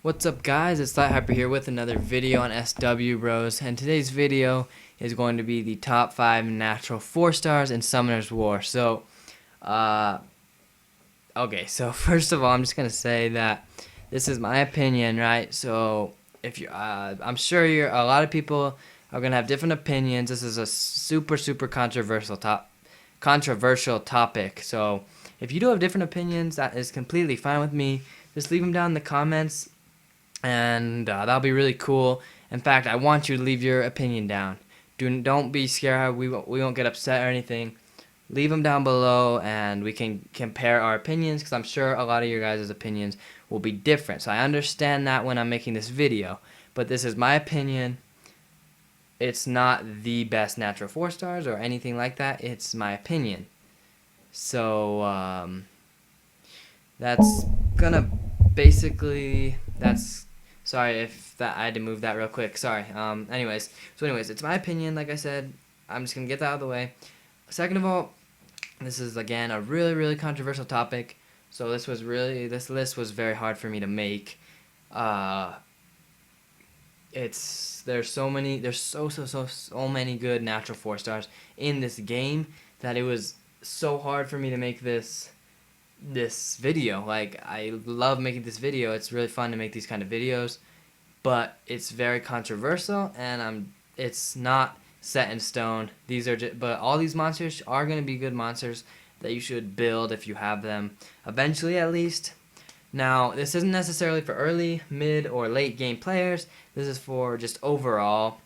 What's up, guys? It's Light Hyper here with another video on SW Bros, and today's video is going to be the top 5 natural 4 stars in Summoner's War. Uh, so first of all, I'm just gonna say that this is my opinion, right? So if you, I'm sure a lot of people are gonna have different opinions. This is a super controversial topic. So if you do have different opinions, that is completely fine with me. Just leave them down in the comments, and that'll be really cool. In fact, I want you to leave your opinion down. Don't be scared. We won't get upset or anything. Leave them down below, and we can compare our opinions, because I'm sure a lot of your guys' opinions will be different. So I understand that when I'm making this video, but this is my opinion. It's not the best natural 4 stars or anything like that. It's my opinion. So that's gonna basically sorry if that I had to move that real quick. Sorry. Anyways, it's my opinion. Like I said, I'm just gonna get that out of the way. Second of all, this is again a really controversial topic. So this list was very hard for me to make. There's so many good natural 4 stars in this game that it was so hard for me to make this video. Like, I love making this video. It's really fun to make these kind of videos, but it's very controversial, and it's not set in stone. But all these monsters are going to be good monsters that you should build if you have them eventually, at least. Now, this isn't necessarily for early, mid, or late game players. This is for just overall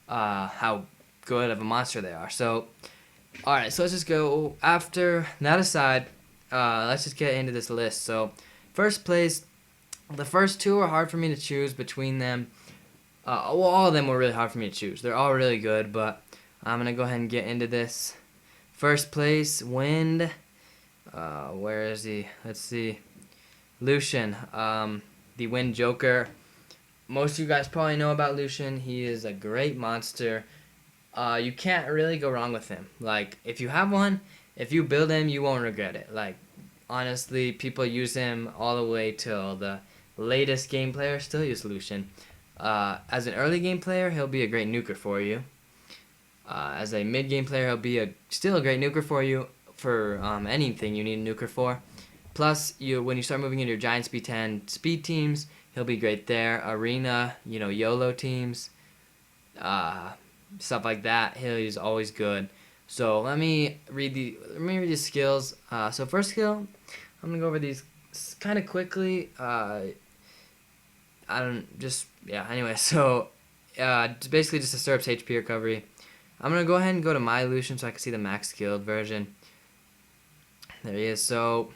how good of a monster they are. So alright, so let's just go. After that aside, let's just get into this list. So first place, the first 2 are hard for me to choose between them. All of them were really hard for me to choose. They're all really good, but I'm going to go ahead and get into this. First place, Wind. Where is he? Let's see. Lucian, the Wind Joker. Most of you guys probably know about Lucian. He is a great monster. You can't really go wrong with him. Like, if you have one, if you build him, you won't regret it. Like, honestly, people use him all the way till the latest game players still use Lucian. As an early game player, he'll be a great nuker for you. As a mid game player, he'll be still a great nuker for you for anything you need a nuker for. Plus, when you start moving into your Giant Speed 10 speed teams, he'll be great there. Arena, YOLO teams, stuff like that. He's always good. So let me read the skills. So first skill, I'm gonna go over these kind of quickly. Anyway, so it's basically just disturbs HP recovery. I'm gonna go ahead and go to my Lucian so I can see the max skilled version. There he is. So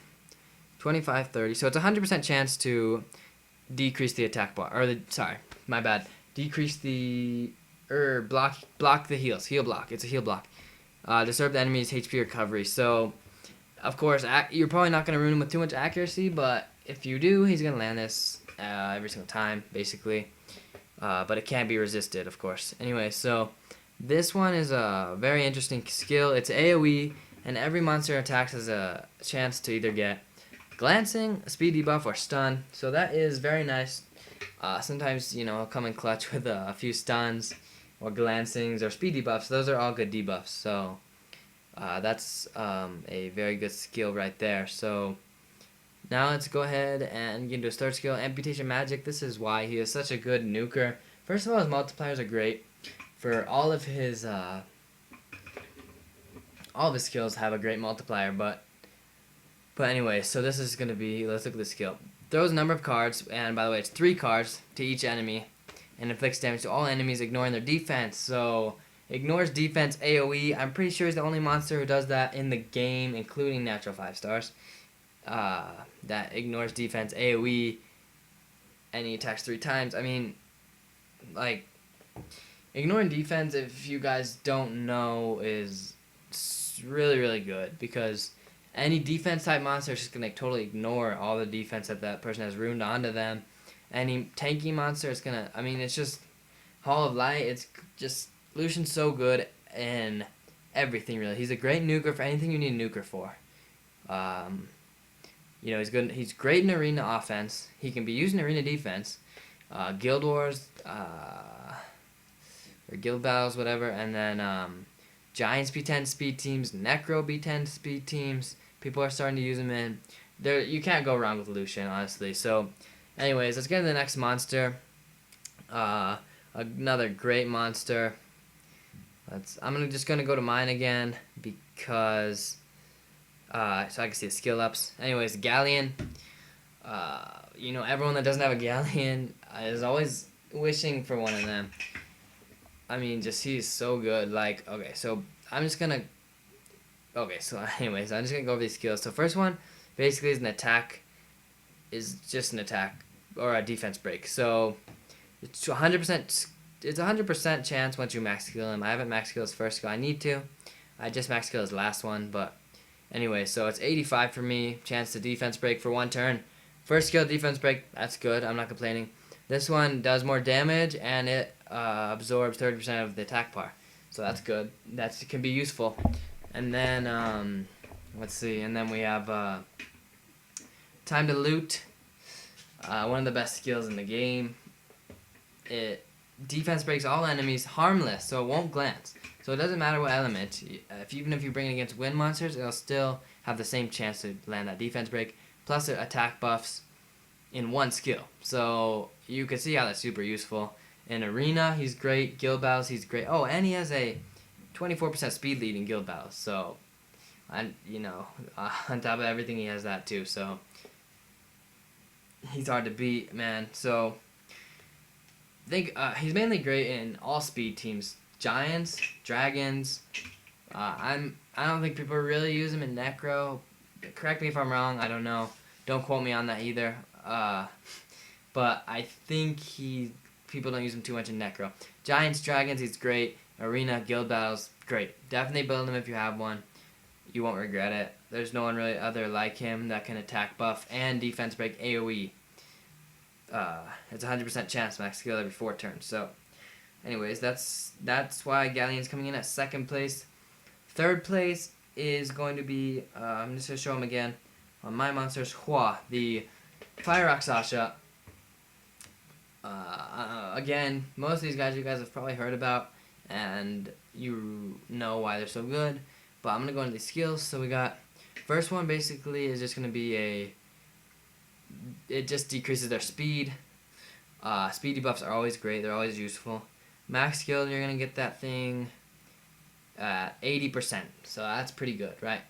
25-30. So it's a 100% chance to decrease the attack bar, decrease the block the heals. Heal block. It's a heal block. Disturb the enemy's HP recovery. So, of course, you're probably not going to ruin him with too much accuracy, but if you do, he's going to land this every single time, basically. But it can't be resisted, of course. Anyway, so this one is a very interesting skill. It's AoE, and every monster attacks has a chance to either get glancing, a speed debuff, or stun. So that is very nice. Sometimes, I'll come in clutch with a few stuns, or glancings, or speed debuffs. Those are all good debuffs. So that's a very good skill right there. So now let's go ahead and get into his third skill, Amputation Magic. This is why he is such a good nuker. First of all, his multipliers are great. For all of his skills have a great multiplier, but anyway, so this is going to be, let's look at the skill. Throws a number of cards, and by the way, it's 3 cards to each enemy, and inflicts damage to all enemies, ignoring their defense. So, ignores defense AoE. I'm pretty sure he's the only monster who does that in the game, including natural 5 stars. That ignores defense AoE, and he attacks 3 times. I mean, like, ignoring defense, if you guys don't know, is really good, because any defense type monster is just going to totally ignore all the defense that person has ruined onto them. Any tanky monster is going to, it's just Hall of Light. It's just, Lucian's so good in everything, really. He's a great nuker for anything you need a nuker for. You know, he's good. He's great in arena offense. He can be used in arena defense, guild wars, or guild battles, whatever. And then Giants B10 speed teams, Necro B10 speed teams. People are starting to use him in. There, you can't go wrong with Lucian, honestly. So, anyways, let's get to the next monster. Another great monster. I'm just gonna go to mine again because so I can see the skill ups. Anyways, Galleon. You know, everyone that doesn't have a Galleon is always wishing for one of them. I mean, just he's so good. Like, okay, so I'm just gonna. Okay, so anyways, I'm just gonna go over these skills. So first one, basically, is an attack. Is just an attack or a defense break. So it's 100%. It's 100% chance once you max skill him. I haven't max skill his first skill. I need to. I just max skill his last one, but anyway, so it's 85 for me. Chance to defense break for 1 turn. First skill defense break. That's good. I'm not complaining. This one does more damage and it absorbs 30% of the attack bar. So that's good. That can be useful. And then let's see. And then we have time to loot. One of the best skills in the game. It defense breaks all enemies harmless, so it won't glance. So it doesn't matter what element. Even if you bring it against wind monsters, it'll still have the same chance to land that defense break. Plus it attack buffs in 1 skill. So you can see how that's super useful. In arena, he's great. Guild battles, he's great. Oh, and he has a 24% speed lead in guild battles. So, and you know, on top of everything, he has that too. So he's hard to beat, man. So I think he's mainly great in all speed teams. Giants, Dragons. I don't think people really use him in Necro. Correct me if I'm wrong. I don't know. Don't quote me on that either. But I think people don't use him too much in Necro. Giants, Dragons, he's great. Arena, guild battles, great. Definitely build him if you have one. You won't regret it. There's no one really other like him that can attack buff and defense break AoE. It's a 100% chance max skill every 4 turns. So, anyways, that's why Galleon's coming in at 2nd place. 3rd place is going to be I'm just gonna show him again on my monsters. Hua, the Fire Rock Sasha. Again, most of these guys you guys have probably heard about, and you know why they're so good. But I'm gonna go into these skills. So we got first one basically is just gonna be it just decreases their speed. Speed debuffs are always great. They're always useful. Max skill, you're going to get that thing at 80%. So that's pretty good, right?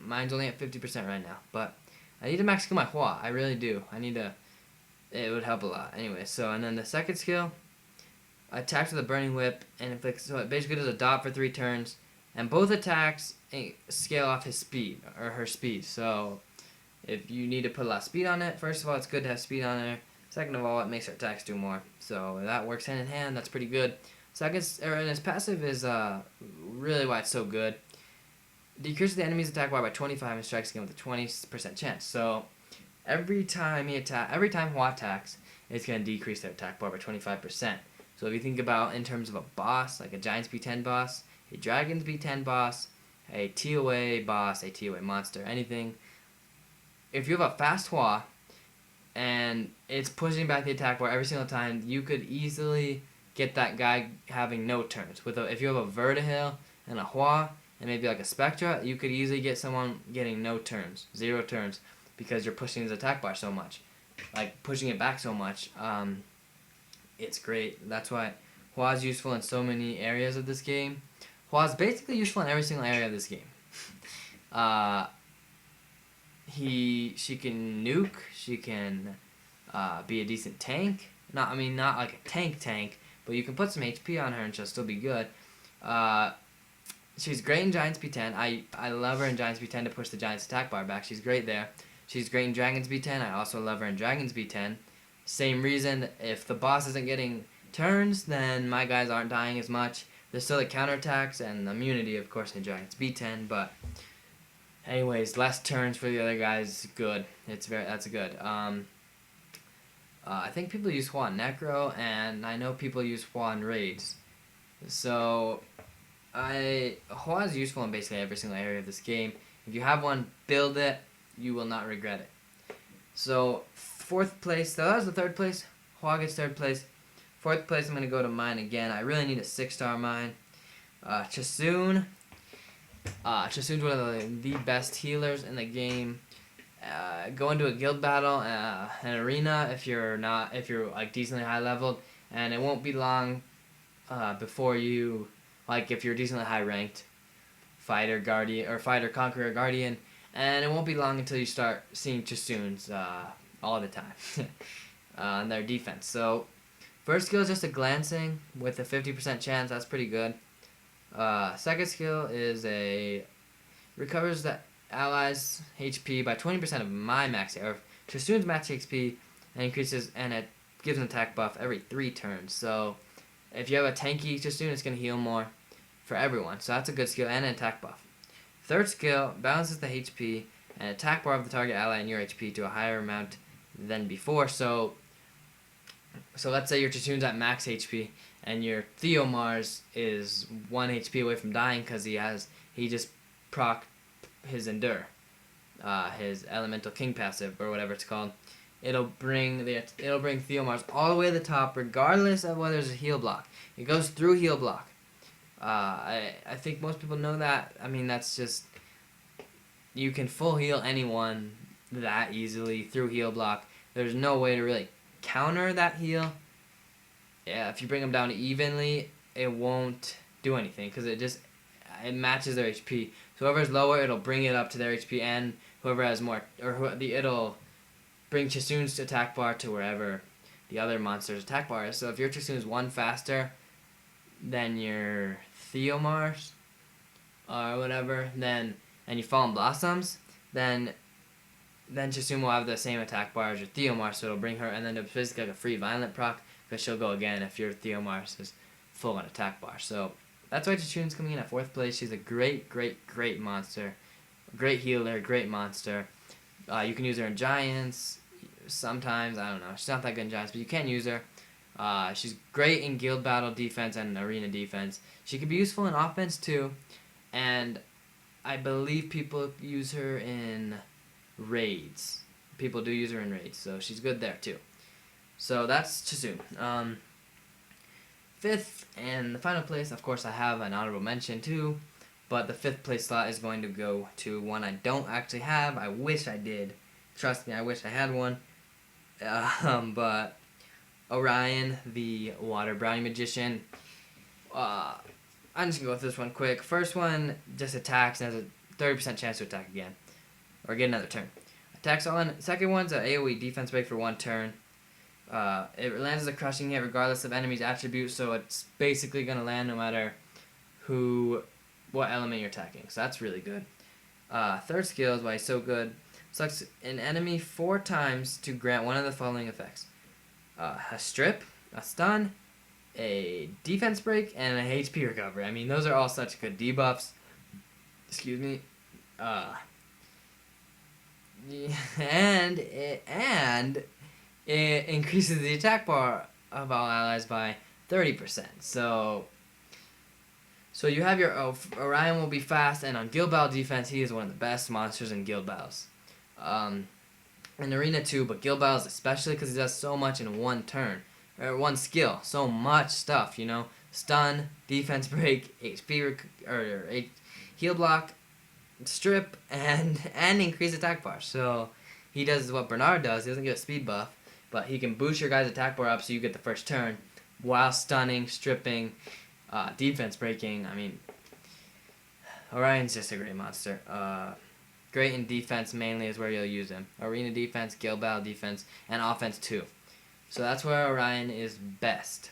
Mine's only at 50% right now. But I need to max skill my Hua. I really do. It would help a lot. Anyway, so, and then the 2nd skill, attacks with a Burning Whip. And so it basically does a dot for 3 turns. And both attacks scale off his speed, or her speed. So if you need to put a lot of speed on it, first of all, it's good to have speed on there. Second of all, it makes her attacks do more. So that works hand in hand. That's pretty good. And his passive is really why it's so good. Decreases the enemy's attack bar by 25 and strikes again with a 20% chance. So every time Hua attacks, it's going to decrease their attack bar by 25%. So if you think about in terms of a boss, like a Giants B10 boss, a Dragons B10 boss, a TOA boss, a TOA monster, anything. If you have a fast Hua, and it's pushing back the attack bar every single time, you could easily get that guy having no turns. If you have a Vertihil and a Hua, and maybe like a Spectra, you could easily get someone getting no turns, 0 turns, because you're pushing his attack bar so much. Like, pushing it back so much. It's great. That's why Hua is useful in so many areas of this game. Hua is basically useful in every single area of this game. She can nuke. She can be a decent tank. Not like a tank, but you can put some HP on her and she'll still be good. She's great in Giants B10. I love her in Giants B10 to push the Giants attack bar back. She's great there. She's great in Dragons B10. I also love her in Dragons B10. Same reason. If the boss isn't getting turns, then my guys aren't dying as much. There's still the counterattacks and immunity, of course, in Giants B10, but anyways, less turns for the other guys. Good. That's good. I think people use Hua in Necro, and I know people use Hua in raids. So Hua is useful in basically every single area of this game. If you have one, build it. You will not regret it. So, 4th place, so that was the 3rd place. Hua gets 3rd place. 4th place, I'm going to go to mine again. I really need a 6-star mine. Chasun. Chasun's one of the best healers in the game. Go into a guild battle, an arena if you're like decently high leveled, and it won't be long before you, like if you're decently high ranked, fighter, guardian, or fighter, conqueror, guardian, and it won't be long until you start seeing Chasuns all the time on their defense. So, first skill is just a glancing with a 50% chance. That's pretty good. Second skill is a recovers the allies' HP by 20% of my max or Chasun's max HP, and increases, and it gives an attack buff every 3 turns. So if you have a tanky Chasun, it's gonna heal more for everyone. So that's a good skill and an attack buff. Third skill balances the HP and attack bar of the target ally and your HP to a higher amount than before. So let's say your Chasun's at max HP and your Theomars is 1 HP away from dying because he just proc his Endure, his Elemental King passive or whatever it's called. It'll bring Theomars all the way to the top regardless of whether there's a heal block. It goes through heal block. I think most people know that. I mean, that's just, you can full heal anyone that easily through heal block. There's no way to really counter that heal. Yeah, if you bring them down evenly, it won't do anything because it matches their HP. So whoever's lower, it'll bring it up to their HP, and whoever has more, it'll bring Chasun's attack bar to wherever the other monster's attack bar is. So if your Chasun is 1 faster than your Theomars or whatever, and you fall in Blossoms, then Chasun will have the same attack bar as your Theomars, so it'll bring her, and then it's basically like a free Violent proc, because she'll go again if your Theomars is full on attack bar. So that's why Chasun's coming in at 4th place. She's a great monster. Great healer, great monster. You can use her in Giants sometimes. I don't know. She's not that good in Giants, but you can use her. She's great in guild battle defense and arena defense. She can be useful in offense too. And I believe people use her in raids. People do use her in raids, so she's good there too. So that's Chasun. 5th and the final place, of course, I have an honorable mention too, but the 5th place slot is going to go to one I don't actually have. I wish I did. Trust me, I wish I had one. But Orion, the Water Brownie Magician. I'm just going to go with this one quick. First one just attacks and has a 30% chance to attack again, or get another turn. Attacks all in. Second one's an AoE defense break for 1 turn. It lands as a crushing hit regardless of enemy's attributes, so it's basically going to land no matter what element you're attacking. So that's really good. Third skill is why he's so good. Selects an enemy 4 times to grant one of the following effects. A strip, a stun, a defense break, and an HP recovery. I mean, those are all such good debuffs. Excuse me. And it increases the attack bar of all allies by 30%. So you have your Orion will be fast, and on guild battle defense, he is one of the best monsters in guild battles. In arena too, but guild battles especially because he does so much in 1 turn, or 1 skill. So much stuff, you know. Stun, defense break, HP heal block, strip, and increase attack bar. So he does what Bernard does. He doesn't get a speed buff, but he can boost your guy's attack bar up so you get the first turn while stunning, stripping, defense breaking. I mean, Orion's just a great monster. Great in defense mainly is where you'll use him. Arena defense, guild battle defense, and offense too. So that's where Orion is best.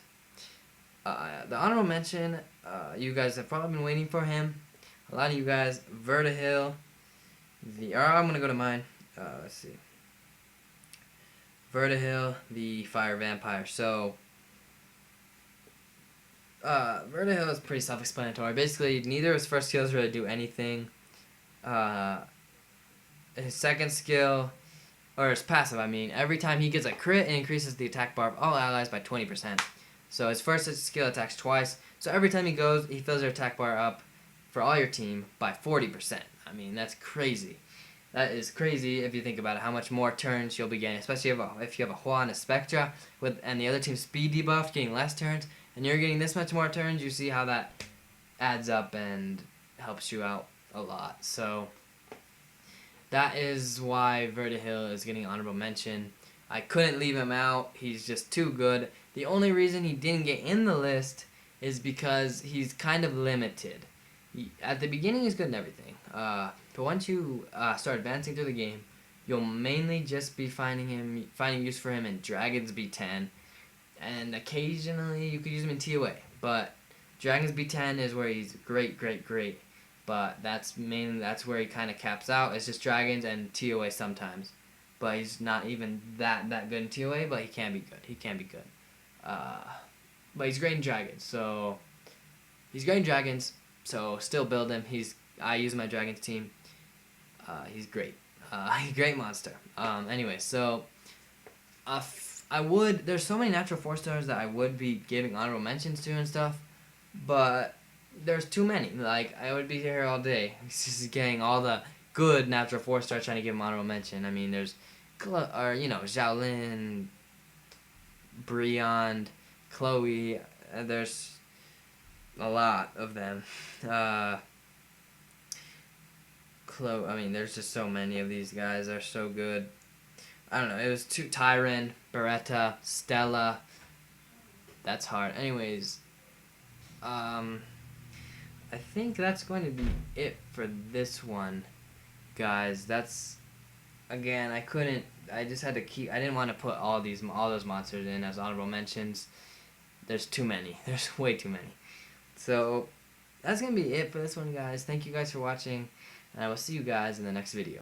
The honorable mention, you guys have probably been waiting for him. A lot of you guys, Vertihil. I'm going to go to mine. Let's see. Vertihil, the fire vampire. So, Vertihil is pretty self-explanatory. Basically, neither of his first skills really do anything. His second skill, or his passive, I mean, every time he gets a crit, it increases the attack bar of all allies by 20%. So his first skill attacks twice. So every time he goes, he fills your attack bar up for all your team by 40%. I mean, that's crazy. That is crazy if you think about it, how much more turns you'll be getting, especially if you have a Hua and a Spectra, and the other team's speed debuffed, getting less turns, and you're getting this much more turns. You see how that adds up and helps you out a lot. So that is why Vertihill is getting honorable mention. I couldn't leave him out. He's just too good. The only reason he didn't get in the list is because he's kind of limited. At the beginning, he's good in everything. But once you start advancing through the game, you'll mainly just be finding use for him in Dragon's B10, and occasionally you could use him in TOA. But Dragon's B10 is where he's great. But that's where he kind of caps out. It's just Dragons and TOA sometimes. But he's not even that good in TOA. But he can be good. But he's great in Dragons. So he's great in Dragons. So still build him. I use my Dragons team. He's great. He's a great monster. Anyway, so there's so many natural 4-stars that I would be giving honorable mentions to and stuff, but there's too many. Like, I would be here all day just getting all the good natural 4-stars trying to give him honorable mention. I mean, there's Xiaolin, Briand, Chloe. There's a lot of them. I mean, there's just so many of these guys. They're so good. I don't know. It was Tyron, Beretta, Stella. That's hard. Anyways, I think that's going to be it for this one, guys. Again, I just had to I didn't want to put all those monsters in as honorable mentions. There's too many. There's way too many. So that's going to be it for this one, guys. Thank you guys for watching, and I will see you guys in the next video.